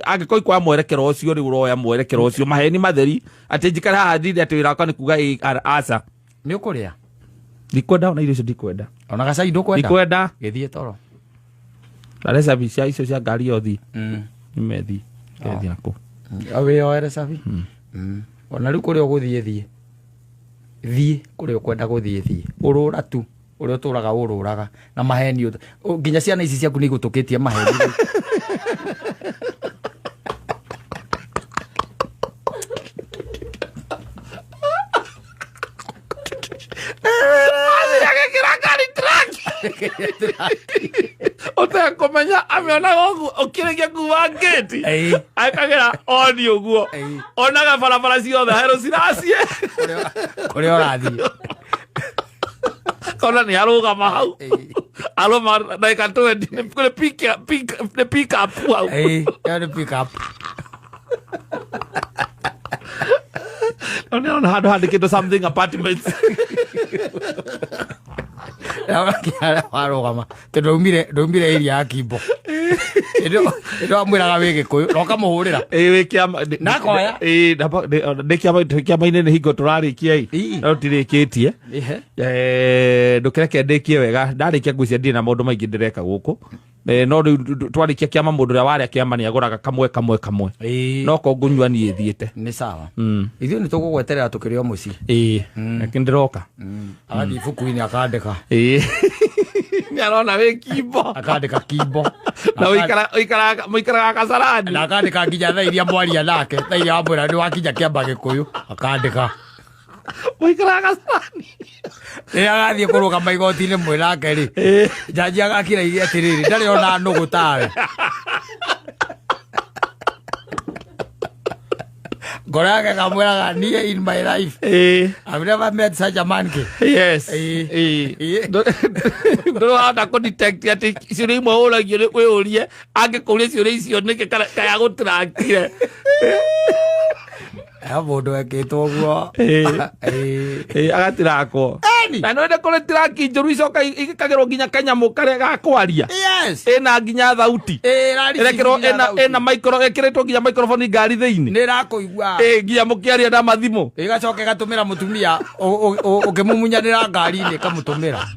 angikoi kwa mwerekero ucio ri uroya mwerekero ucio maheni matheri ati njikara haha thiri ati wira wakwa ni kuga asa ni ukuria ndikwenda ona irio ndikwenda ona gacai ndukwenda ndikwenda githie toro aresa bicia icio cia ngari yothi nimethi gethi yako awe oere safi ona riu kuria uguthie thie kuria ukwenda guthie thie urura tu uria turaga ururaga na maheni nginya ciana ici ciaku ni gutukitie maheni Ota komenya ameona gogu okiregia kuwa geti akagira oni uguo onaga barabara ciothe hero ciracie kuria urathie kona ni arugama hau aloma ndaika 20 ni pick up hau ni pick up ona handu handikitwo something apartments warugama tondu ndaumire area ya Kimbo ndo amwiraga wi Gikuyu noka muhurira wikiama nakoya ndikiama-ini ni hingo turarikia no tirikitie ndukireke ndikie wega ndarikia ngwiciria ndiri na maundu maingi ndireka guku no twarikia kiama mundu uria waria kiama ni aguraga kamwe no ko ngunywa ni ithiite ni sawa ithuĩ ni tugugweterera tukirio muci kindiroka agathi ibuku-ini akandika ni arona wi Kimbo akandika Kimbo na muikaraga Kasarani na akandika nginya thaa iria mwaria nake thaa iria wamwira ni wakinya kiamba Gikuyu akandika muikaraga Kasarani agathie kurugama igoti-ini mwe nake ri jaji agakira iria atiriri ndari ona nugu tawe Gorage kamwiraga nie in my life I've never met such a man yes ndo hata ko detect ati ciuri imwe uragio ni kwiurie angikuria ciuri icio niki kaya gutrakire mundu ekitwo guo agatirakwo na no ende kore traki njuru icoka igikagirwo nginya kanyamu karia gakwaria ina nginya thauti erekero ena micro ekiretwo nginya microphone ngari thiini ni rakuigua nginya mukiaria na mathimu igacoke gatumira mutumia ukimumunya ngari-ini kamutumira